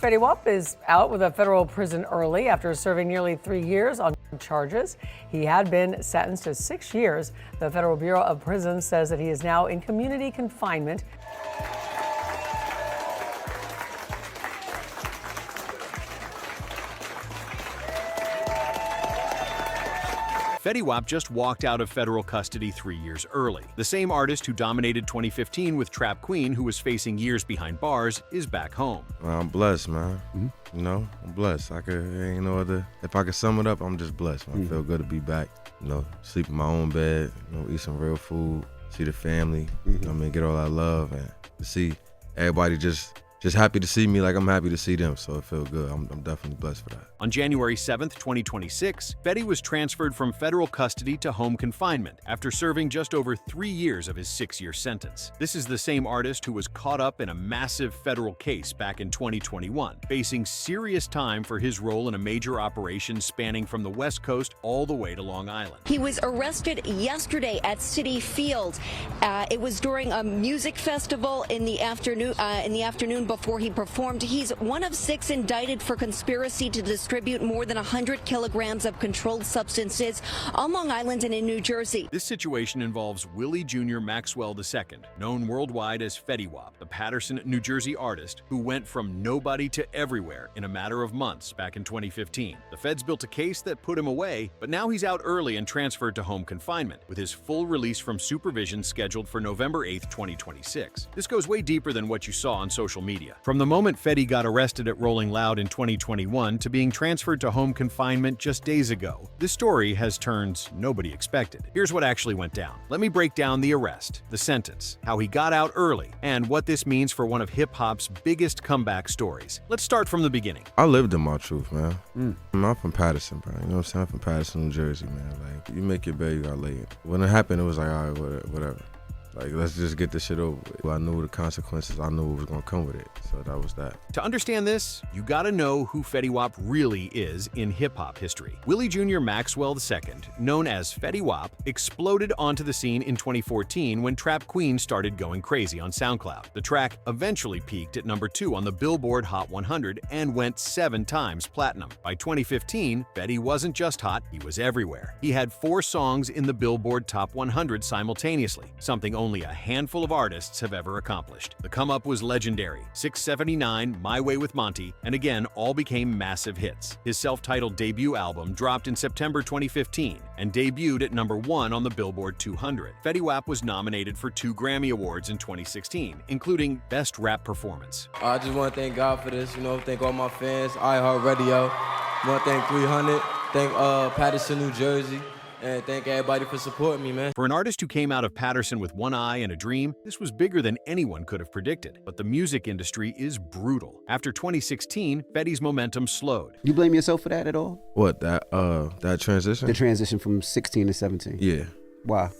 Fetty Wap is out with a federal prison early after serving nearly 3 years on charges. He had been sentenced to 6 years. The Federal Bureau of Prisons says that he is now in community confinement. Fetty Wap just walked out of federal custody 3 years early. The same artist who dominated 2015 with Trap Queen, who was facing years behind bars, is back home. I'm blessed, man. You know, I'm blessed. Ain't no other. If I could sum it up, I'm just blessed. I feel good to be back. You know, sleep in my own bed. You know, eat some real food. See the family. You know what I mean, get all that love and to see everybody just happy to see me like I'm happy to see them, so it feels good. I'm definitely blessed for that. On January 7th, 2026, Fetty was transferred from federal custody to home confinement after serving just over 3 years of his 6-year sentence. This is the same artist who was caught up in a massive federal case back in 2021, facing serious time for his role in a major operation spanning from the West Coast all the way to Long Island. He was arrested yesterday at Citi Field. It was during a music festival in the afternoon before he performed. He's one of 6 indicted for conspiracy to distribute more than 100 kilograms of controlled substances on Long Island and in New Jersey. This situation involves Willie Junior Maxwell II, known worldwide as Fetty Wap, the Paterson, New Jersey artist who went from nobody to everywhere in a matter of months back in 2015. The feds built a case that put him away, but now he's out early and transferred to home confinement, with his full release from supervision scheduled for November 8th, 2026. This goes way deeper than what you saw on social media. From the moment Fetty got arrested at Rolling Loud in 2021 to being transferred to home confinement just days ago, this story has turns nobody expected. Here's what actually went down. Let me break down the arrest, the sentence, how he got out early, and what this means for one of hip-hop's biggest comeback stories. Let's start from the beginning. I lived in my truth, man. I'm from Paterson, bro. You know what I'm saying? I'm from Paterson, New Jersey, man. Like, you make your bed, you gotta lay it. When it happened, it was like, all right, whatever. Like, let's just get this shit over with. I knew the consequences. I knew what was gonna come with it. So that was that. To understand this, you gotta know who Fetty Wap really is in hip-hop history. Willie Junior Maxwell II, known as Fetty Wap, exploded onto the scene in 2014 when Trap Queen started going crazy on SoundCloud. The track eventually peaked at number 2 on the Billboard Hot 100 and went 7 times platinum. By 2015, Fetty wasn't just hot, he was everywhere. He had 4 songs in the Billboard Top 100 simultaneously, something only a handful of artists have ever accomplished. The come-up was legendary. 679, My Way with Monty, and again, all became massive hits. His self-titled debut album dropped in September 2015 and debuted at number 1 on the Billboard 200. Fetty Wap was nominated for 2 Grammy Awards in 2016, including Best Rap Performance. I just want to thank God for this, thank all my fans, iHeartRadio. I want to thank 300, thank Paterson, New Jersey. And thank everybody for supporting me, man. For an artist who came out of Paterson with one eye and a dream, this was bigger than anyone could have predicted. But the music industry is brutal. After 2016, Fetty's momentum slowed. You blame yourself for that at all? What, that transition? The transition from 16 to 17? Yeah. Why?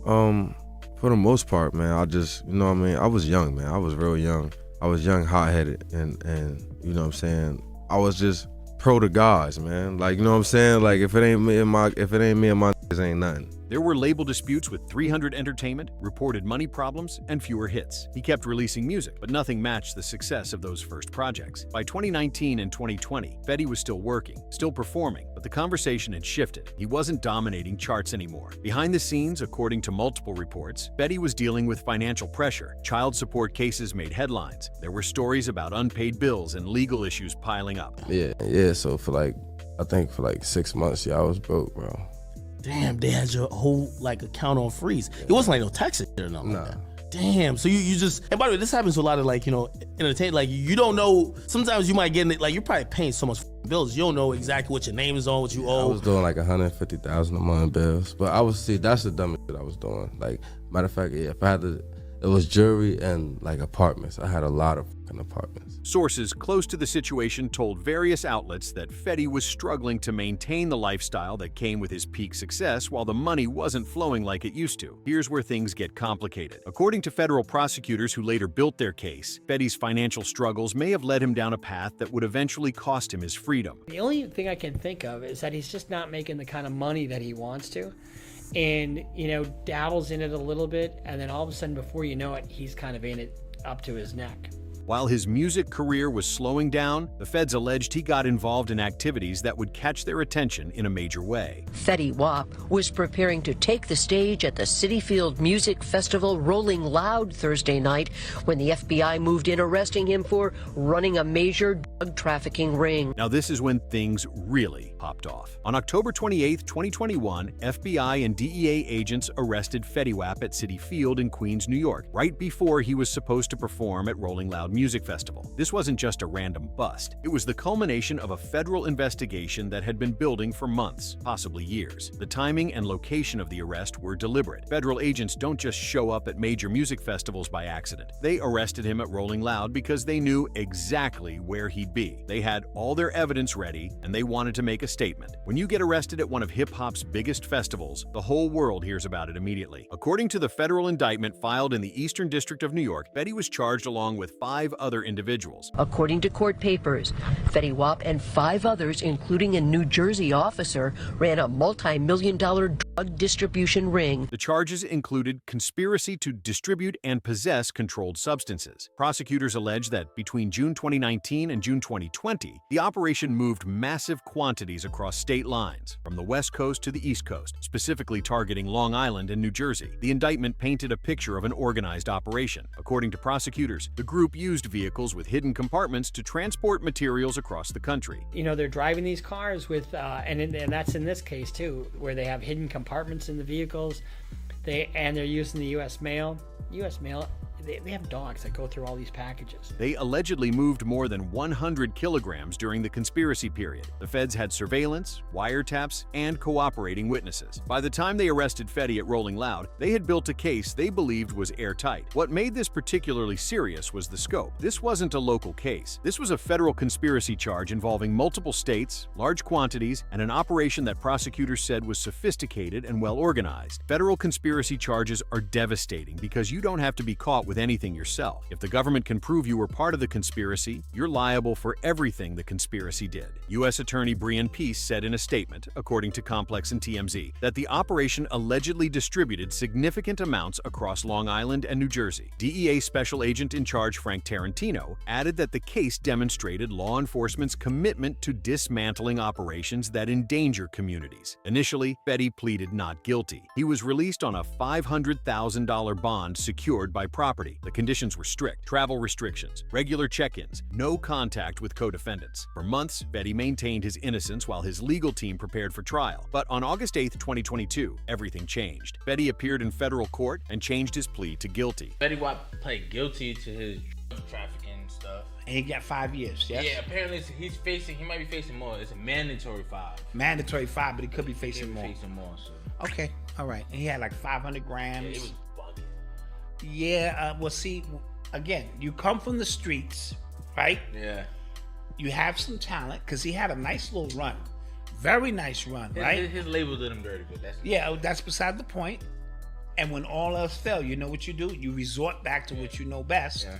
For the most part, man, I just, you know what I mean? I was young, man. I was real young. I was young, hot-headed, and you know what I'm saying? I was just pro to guys, man. Like, you know what I'm saying? Like, if it ain't me and my niggas, ain't nothing. There were label disputes with 300 Entertainment, reported money problems, and fewer hits. He kept releasing music, but nothing matched the success of those first projects. By 2019 and 2020, Fetty was still working, still performing, but the conversation had shifted. He wasn't dominating charts anymore. Behind the scenes, according to multiple reports, Fetty was dealing with financial pressure. Child support cases made headlines. There were stories about unpaid bills and legal issues piling up. Yeah, so I think for 6 months, I was broke, bro. Damn, they had your whole account on freeze. It wasn't no taxes or nothing like that. Damn, so you just, and by the way, this happens to a lot of entertainment, you don't know, sometimes you might get in it, you're probably paying so much bills, you don't know exactly what your name is on, what you owe. I was doing $150,000 a month bills, but that's the dumbest shit I was doing. Matter of fact, if I had to, it was jewelry and apartments. I had a lot of fucking apartments. Sources close to the situation told various outlets that Fetty was struggling to maintain the lifestyle that came with his peak success while the money wasn't flowing like it used to. Here's where things get complicated. According to federal prosecutors who later built their case, Fetty's financial struggles may have led him down a path that would eventually cost him his freedom. The only thing I can think of is that he's just not making the kind of money that he wants to. And, dabbles in it a little bit, and then all of a sudden, before you know it, he's kind of in it up to his neck. While his music career was slowing down, the feds alleged he got involved in activities that would catch their attention in a major way. Fetty Wap was preparing to take the stage at the Citi Field Music Festival Rolling Loud Thursday night when the FBI moved in, arresting him for running a major drug trafficking ring. Now this is when things really popped off. On October 28, 2021, FBI and DEA agents arrested Fetty Wap at Citi Field in Queens, New York, right before he was supposed to perform at Rolling Loud Music Festival. This wasn't just a random bust. It was the culmination of a federal investigation that had been building for months, possibly years. The timing and location of the arrest were deliberate. Federal agents don't just show up at major music festivals by accident. They arrested him at Rolling Loud because they knew exactly where he'd be. They had all their evidence ready, and they wanted to make a statement. When you get arrested at one of hip-hop's biggest festivals, the whole world hears about it immediately. According to the federal indictment filed in the Eastern District of New York, Fetty was charged along with 5 other individuals. According to court papers, Fetty Wap and 5 others, including a New Jersey officer, ran a multi-million-dollar drug distribution ring. The charges included conspiracy to distribute and possess controlled substances. Prosecutors allege that between June 2019 and June 2020, the operation moved massive quantities across state lines, from the West Coast to the East Coast, specifically targeting Long Island and New Jersey. The indictment painted a picture of an organized operation. According to prosecutors, the group used vehicles with hidden compartments to transport materials across the country. You know, they're driving these cars with, and that's in this case too, where they have hidden compartments in the vehicles. They're using the U.S. mail. They have dogs that go through all these packages. They allegedly moved more than 100 kilograms during the conspiracy period. The feds had surveillance, wiretaps, and cooperating witnesses. By the time they arrested Fetty at Rolling Loud, they had built a case they believed was airtight. What made this particularly serious was the scope. This wasn't a local case. This was a federal conspiracy charge involving multiple states, large quantities, and an operation that prosecutors said was sophisticated and well organized. Federal conspiracy charges are devastating because you don't have to be caught with anything yourself. If the government can prove you were part of the conspiracy, you're liable for everything the conspiracy did. U.S. Attorney Brian Peace said in a statement, according to Complex and TMZ, that the operation allegedly distributed significant amounts across Long Island and New Jersey. DEA Special Agent in Charge Frank Tarantino added that the case demonstrated law enforcement's commitment to dismantling operations that endanger communities. Initially, Fetty pleaded not guilty. He was released on a $500,000 bond secured by property. The conditions were strict: travel restrictions, regular check-ins, no contact with co-defendants. For months, Fetty maintained his innocence while his legal team prepared for trial. But on August 8, 2022, everything changed. Fetty appeared in federal court and changed his plea to guilty. Fetty Wap pled guilty to his drug trafficking stuff. And he got 5 years, yes? Yeah, apparently he might be facing more. It's a mandatory 5. Mandatory 5, but he could be facing He more. facing more, so. Okay, all right. And he had like 500 grams. Yeah, it was bugging. Yeah, well, see, again, you come from the streets, right? Yeah. You have some talent, because he had a nice little run. Very nice run, right? His label did him dirty, but that's beside the point. And when all else fails, you know what you do? You resort back to what you know best. Yeah.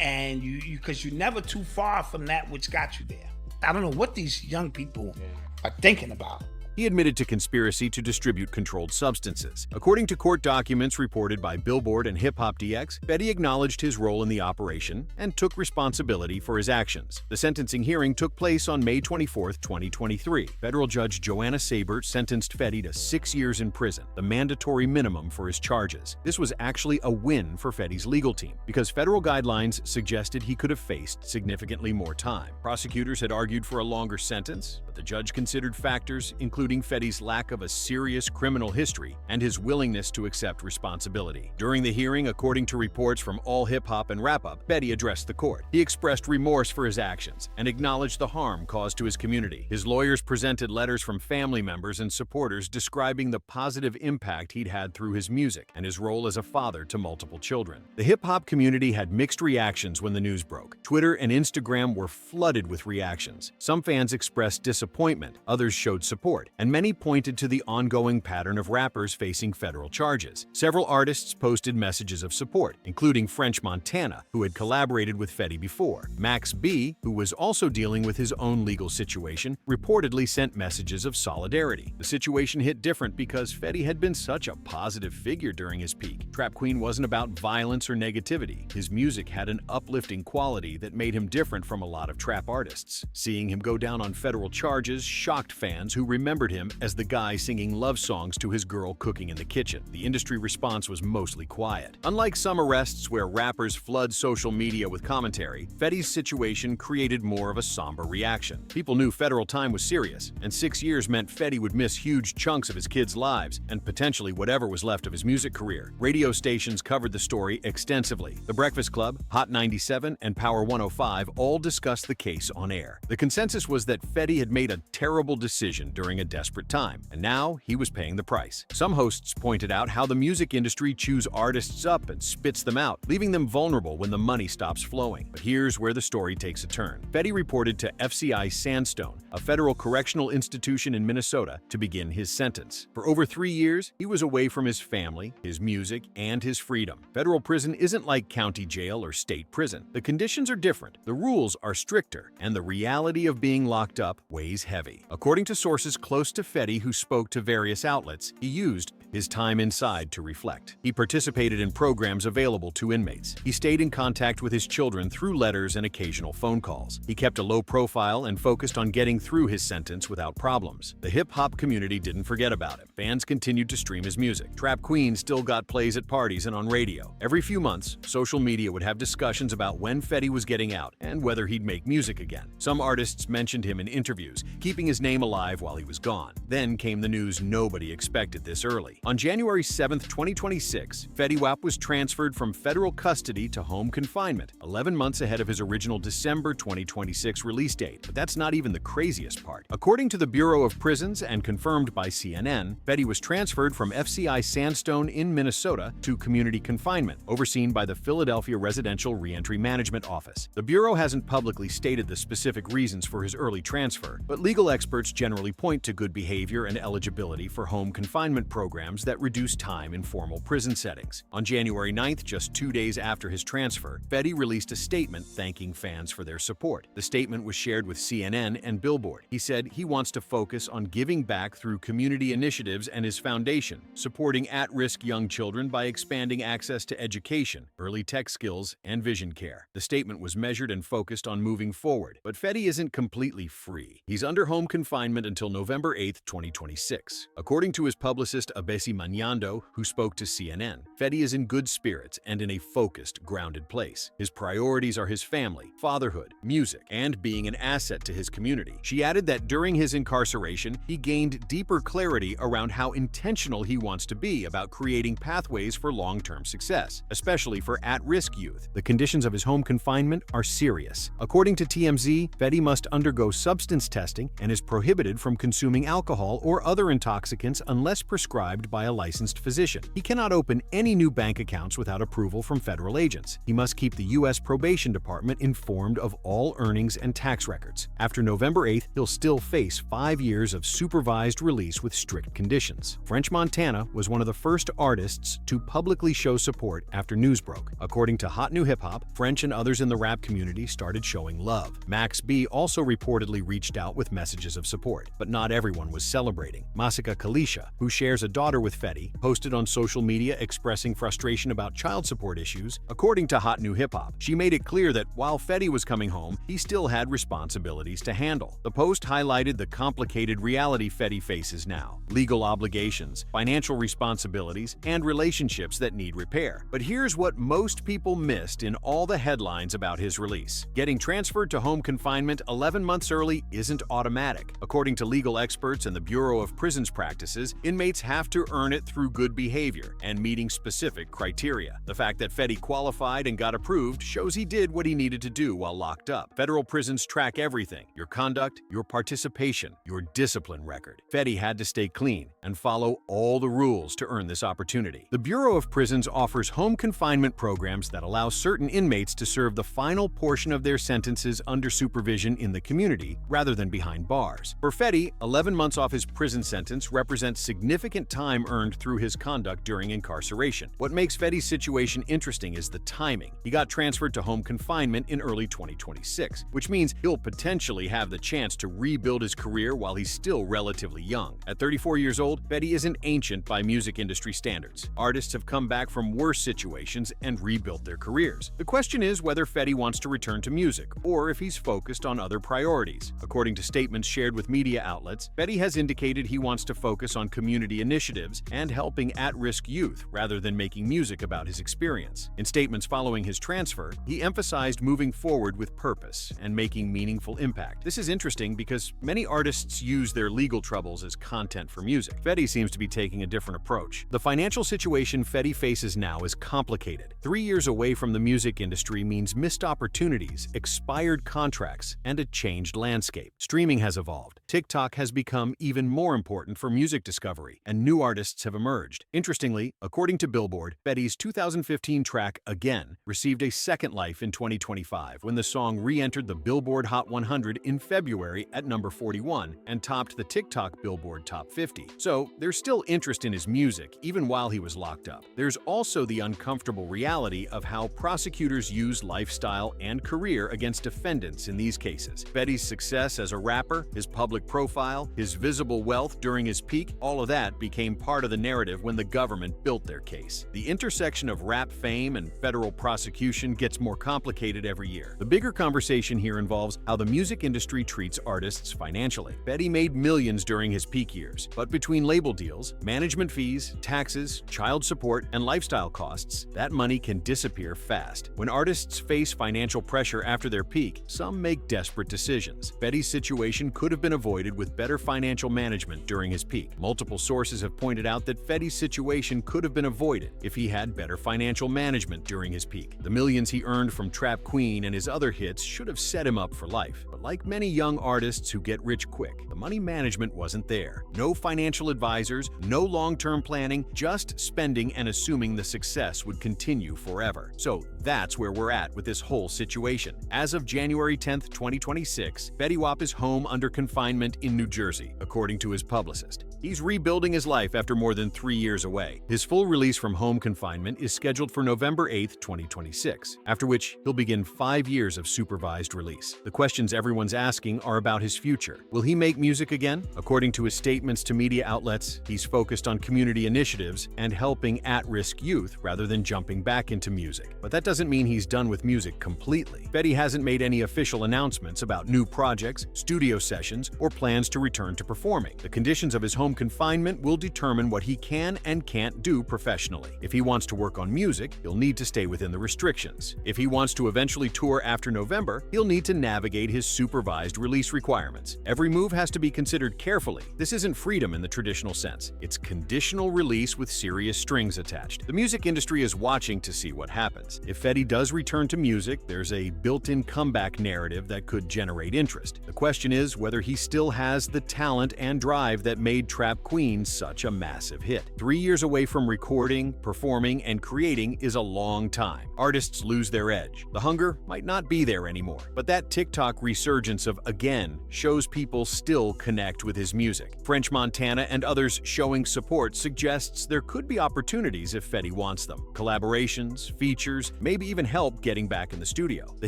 And because you're never too far from that which got you there. I don't know what these young people are thinking about. He admitted to conspiracy to distribute controlled substances. According to court documents reported by Billboard and Hip Hop DX, Fetty acknowledged his role in the operation and took responsibility for his actions. The sentencing hearing took place on May 24, 2023. Federal Judge Joanna Saber sentenced Fetty to 6 years in prison, the mandatory minimum for his charges. This was actually a win for Fetty's legal team, because federal guidelines suggested he could have faced significantly more time. Prosecutors had argued for a longer sentence, but the judge considered factors including Fetty's lack of a serious criminal history and his willingness to accept responsibility. During the hearing, according to reports from All Hip Hop and Wrap Up, Fetty addressed the court. He expressed remorse for his actions and acknowledged the harm caused to his community. His lawyers presented letters from family members and supporters describing the positive impact he'd had through his music and his role as a father to multiple children. The hip-hop community had mixed reactions when the news broke. Twitter and Instagram were flooded with reactions. Some fans expressed disappointment disappointment, others showed support, and many pointed to the ongoing pattern of rappers facing federal charges. Several artists posted messages of support, including French Montana, who had collaborated with Fetty before. Max B, who was also dealing with his own legal situation, reportedly sent messages of solidarity. The situation hit different because Fetty had been such a positive figure during his peak. Trap Queen wasn't about violence or negativity. His music had an uplifting quality that made him different from a lot of trap artists. Seeing him go down on federal charges shocked fans who remembered him as the guy singing love songs to his girl cooking in the kitchen. The industry response was mostly quiet. Unlike some arrests where rappers flood social media with commentary, Fetty's situation created more of a somber reaction. People knew federal time was serious, and 6 years meant Fetty would miss huge chunks of his kids' lives and potentially whatever was left of his music career. Radio stations covered the story extensively. The Breakfast Club, Hot 97, and Power 105 all discussed the case on air. The consensus was that Fetty had made a terrible decision during a desperate time, and now he was paying the price. Some hosts pointed out how the music industry chews artists up and spits them out, leaving them vulnerable when the money stops flowing. But here's where the story takes a turn. Fetty reported to FCI Sandstone, a federal correctional institution in Minnesota, to begin his sentence. For over 3 years, he was away from his family, his music, and his freedom. Federal prison isn't like county jail or state prison. The conditions are different, the rules are stricter, and the reality of being locked up weighs heavy. According to sources close to Fetty who spoke to various outlets, he used his time inside to reflect. He participated in programs available to inmates. He stayed in contact with his children through letters and occasional phone calls. He kept a low profile and focused on getting through his sentence without problems. The hip-hop community didn't forget about him. Fans continued to stream his music. Trap Queen still got plays at parties and on radio. Every few months, social media would have discussions about when Fetty was getting out and whether he'd make music again. Some artists mentioned him in interviews, keeping his name alive while he was gone. Then came the news nobody expected this early. On January 7, 2026, Fetty Wap was transferred from federal custody to home confinement, 11 months ahead of his original December 2026 release date. But that's not even the craziest part. According to the Bureau of Prisons and confirmed by CNN, Fetty was transferred from FCI Sandstone in Minnesota to community confinement, overseen by the Philadelphia Residential Reentry Management Office. The Bureau hasn't publicly stated the specific reasons for his early transfer, but legal experts generally point to good behavior and eligibility for home confinement programs that reduce time in formal prison settings. On January 9th, just 2 days after his transfer, Fetty released a statement thanking fans for their support. The statement was shared with CNN and Billboard. He said he wants to focus on giving back through community initiatives and his foundation, supporting at-risk young children by expanding access to education, early tech skills, and vision care. The statement was measured and focused on moving forward, but Fetty isn't completely free. He's under home confinement until November 8, 2026. According to his publicist Abesi Mañando, who spoke to CNN, Fetty is in good spirits and in a focused, grounded place. His priorities are his family, fatherhood, music, and being an asset to his community. She added that during his incarceration, he gained deeper clarity around how intentional he wants to be about creating pathways for long-term success, especially for at-risk youth. The conditions of his home confinement are serious. According to TMZ, Fetty must undergo substance testing and is prohibited from consuming alcohol or other intoxicants unless prescribed by a licensed physician. He cannot open any new bank accounts without approval from federal agents. He must keep the U.S. Probation Department informed of all earnings and tax records. After November 8th, he'll still face 5 years of supervised release with strict conditions. French Montana was one of the first artists to publicly show support after news broke. According to Hot New Hip Hop, French and others in the rap community started showing love. Max B also reportedly reached out with messages of support, but not everyone was celebrating. Masika Kalisha, who shares a daughter with Fetty, posted on social media expressing frustration about child support issues. According to Hot New Hip Hop, she made it clear that while Fetty was coming home, he still had responsibilities to handle. The post highlighted the complicated reality Fetty faces now: legal obligations, financial responsibilities, and relationships that need repair. But here's what most people missed in all the headlines about his release. Getting transferred to home confinement 11 months early isn't automatic. According to legal experts and the Bureau of Prisons Practices, inmates have to to earn it through good behavior and meeting specific criteria. The fact that Fetty qualified and got approved shows he did what he needed to do while locked up. Federal prisons track everything: your conduct, your participation, your discipline record. Fetty had to stay clean and follow all the rules to earn this opportunity. The Bureau of Prisons offers home confinement programs that allow certain inmates to serve the final portion of their sentences under supervision in the community rather than behind bars. For Fetty, 11 months off his prison sentence represents significant time earned through his conduct during incarceration. What makes Fetty's situation interesting is the timing. He got transferred to home confinement in early 2026, which means he'll potentially have the chance to rebuild his career while he's still relatively young. At 34 years old, Fetty isn't ancient by music industry standards. Artists have come back from worse situations and rebuilt their careers. The question is whether Fetty wants to return to music or if he's focused on other priorities. According to statements shared with media outlets, Fetty has indicated he wants to focus on community initiatives and helping at-risk youth rather than making music about his experience. In statements following his transfer, he emphasized moving forward with purpose and making meaningful impact. This is interesting because many artists use their legal troubles as content for music. Fetty seems to be taking a different approach. The financial situation Fetty faces now is complicated. 3 years away from the music industry means missed opportunities, expired contracts, and a changed landscape. Streaming has evolved. TikTok has become even more important for music discovery, and new artists have emerged. Interestingly, according to Billboard, Fetty's 2015 track Again received a second life in 2025 when the song re-entered the Billboard Hot 100 in February at number 41 and topped the TikTok Billboard Top 50. So there's still interest in his music even while he was locked up. There's also the uncomfortable reality of how prosecutors use lifestyle and career against defendants in these cases. Fetty's success as a rapper, his public profile, his visible wealth during his peak, all of that became part of the narrative when the government built their case. The intersection of rap fame and federal prosecution gets more complicated every year. The bigger conversation here involves how the music industry treats artists financially. Fetty made millions during his peak years, but between label deals, management fees, taxes, child support, and lifestyle costs, that money can disappear fast. When artists face financial pressure after their peak, some make desperate decisions. Fetty's situation could have been avoided with better financial management during his peak. Multiple sources have pointed out that Fetty's situation could have been avoided if he had better financial management during his peak. The millions he earned from Trap Queen and his other hits should have set him up for life. But like many young artists who get rich quick, the money management wasn't there. No financial advisors, no long-term planning, just spending and assuming the success would continue forever. So that's where we're at with this whole situation. As of January 10th, 2026, Fetty Wap is home under confinement in New Jersey, according to his publicist. He's rebuilding his life after more than 3 years away. His full release from home confinement is scheduled for November 8th, 2026, after which he'll begin 5 years of supervised release. The questions everyone's asking are about his future. Will he make music again? According to his statements to media outlets, he's focused on community initiatives and helping at-risk youth rather than jumping back into music. But that doesn't mean he's done with music completely. Fetty hasn't made any official announcements about new projects, studio sessions, or plans to return to performing. The conditions of his home confinement will determine what he can and can't do professionally. If he wants to work on music, he'll need to stay within the restrictions. If he wants to eventually tour after November, he'll need to navigate his supervised release requirements. Every move has to be considered carefully. This isn't freedom in the traditional sense. It's conditional release with serious strings attached. The music industry is watching to see what happens. If Fetty does return to music, there's a built-in comeback narrative that could generate interest. The question is whether he still has the talent and drive that made Trap Queen such a massive hit. 3 years away from recording, performing, and creating is a long time. Artists lose their edge. The hunger might not be there anymore. But that TikTok resurgence of Again shows people still connect with his music. French Montana and others showing support suggests there could be opportunities if Fetty wants them. Collaborations, features, maybe even help getting back in the studio. The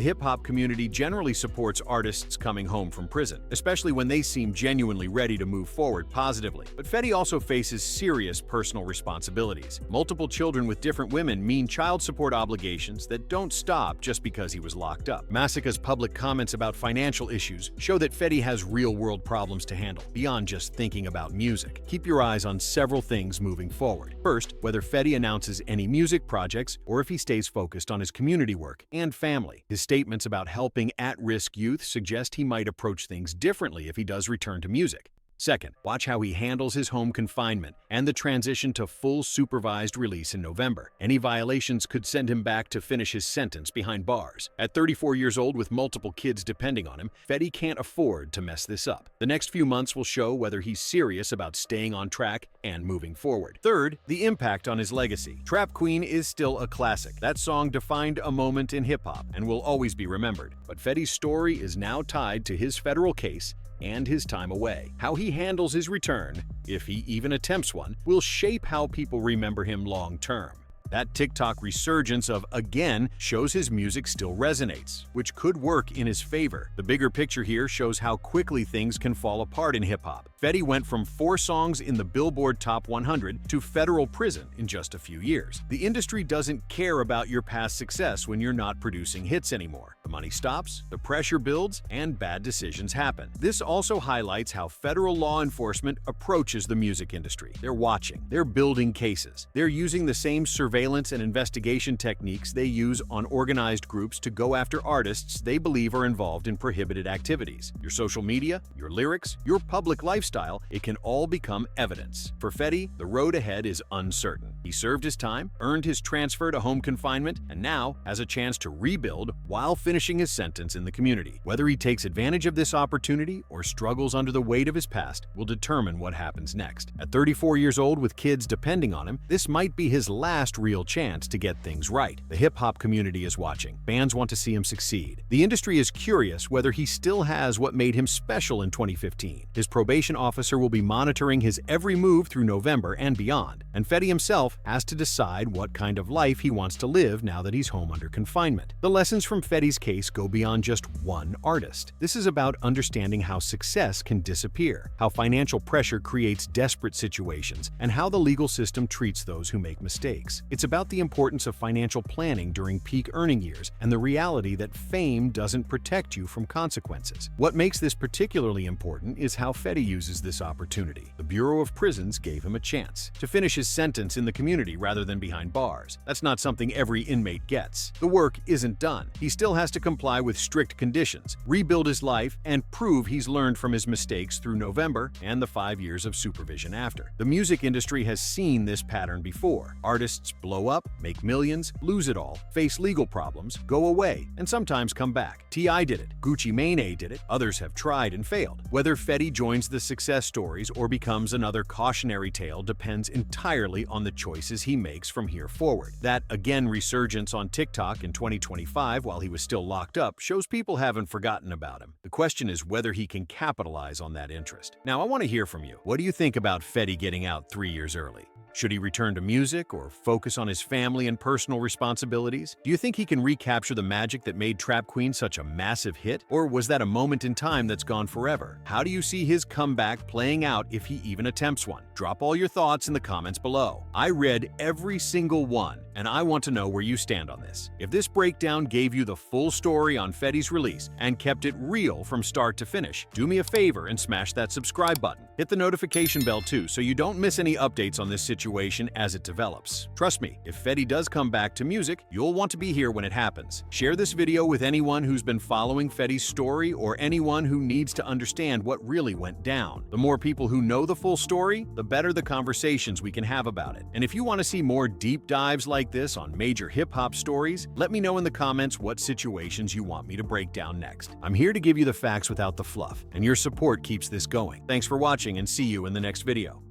hip-hop community generally supports artists coming home from prison, especially when they seem genuinely ready to move forward positively. But Fetty also faces serious personal responsibilities. Multiple children with different women mean child support obligations that don't stop just because he was locked up. Massacre's public comments about financial issues show that Fetty has real-world problems to handle, beyond just thinking about music. Keep your eyes on several things moving forward. First, whether Fetty announces any music projects or if he stays focused on his community work and family. His statements about helping at-risk youth suggest he might approach things differently if he does return to music. Second, watch how he handles his home confinement and the transition to full supervised release in November. Any violations could send him back to finish his sentence behind bars. At 34 years old with multiple kids depending on him, Fetty can't afford to mess this up. The next few months will show whether he's serious about staying on track and moving forward. Third, the impact on his legacy. Trap Queen is still a classic. That song defined a moment in hip-hop and will always be remembered. But Fetty's story is now tied to his federal case and his time away. How he handles his return, if he even attempts one, will shape how people remember him long-term. That TikTok resurgence of "again" shows his music still resonates, which could work in his favor. The bigger picture here shows how quickly things can fall apart in hip-hop. Fetty went from 4 songs in the Billboard Top 100 to federal prison in just a few years. The industry doesn't care about your past success when you're not producing hits anymore. The money stops, the pressure builds, and bad decisions happen. This also highlights how federal law enforcement approaches the music industry. They're watching, they're building cases, they're using the same surveillance and investigation techniques they use on organized groups to go after artists they believe are involved in prohibited activities. Your social media, your lyrics, your public lifestyle, it can all become evidence. For Fetty, the road ahead is uncertain. He served his time, earned his transfer to home confinement, and now has a chance to rebuild while finishing his sentence in the community. Whether he takes advantage of this opportunity or struggles under the weight of his past will determine what happens next. At 34 years old with kids depending on him, this might be his last real chance to get things right. The hip-hop community is watching. Fans want to see him succeed. The industry is curious whether he still has what made him special in 2015. His probation officer will be monitoring his every move through November and beyond, and Fetty himself has to decide what kind of life he wants to live now that he's home under confinement. The lessons from Fetty's case go beyond just one artist. This is about understanding how success can disappear, how financial pressure creates desperate situations, and how the legal system treats those who make mistakes. It's about the importance of financial planning during peak earning years and the reality that fame doesn't protect you from consequences. What makes this particularly important is how Fetty uses this opportunity. The Bureau of Prisons gave him a chance to finish his sentence in the community rather than behind bars. That's not something every inmate gets. The work isn't done. He still has to comply with strict conditions, rebuild his life, and prove he's learned from his mistakes through November and the 5 years of supervision after. The music industry has seen this pattern before. Artists blow up, make millions, lose it all, face legal problems, go away, and sometimes come back. T.I. did it, Gucci Mane did it, others have tried and failed. Whether Fetty joins the success stories or becomes another cautionary tale depends entirely on the choices he makes from here forward. That "again" resurgence on TikTok in 2025 while he was still locked up shows people haven't forgotten about him. The question is whether he can capitalize on that interest. Now, I want to hear from you. What do you think about Fetty getting out 3 years early? Should he return to music or focus on his family and personal responsibilities? Do you think he can recapture the magic that made Trap Queen such a massive hit? Or was that a moment in time that's gone forever? How do you see his comeback playing out if he even attempts one? Drop all your thoughts in the comments below. I read every single one, and I want to know where you stand on this. If this breakdown gave you the full story on Fetty's release and kept it real from start to finish, do me a favor and smash that subscribe button. Hit the notification bell too so you don't miss any updates on this situation as it develops. Trust me, if Fetty does come back to music, you'll want to be here when it happens. Share this video with anyone who's been following Fetty's story or anyone who needs to understand what really went down. The more people who know the full story, the better the conversations we can have about it. And if you want to see more deep dives like this on major hip-hop stories, let me know in the comments what situations you want me to break down next. I'm here to give you the facts without the fluff, and your support keeps this going. Thanks for watching and see you in the next video.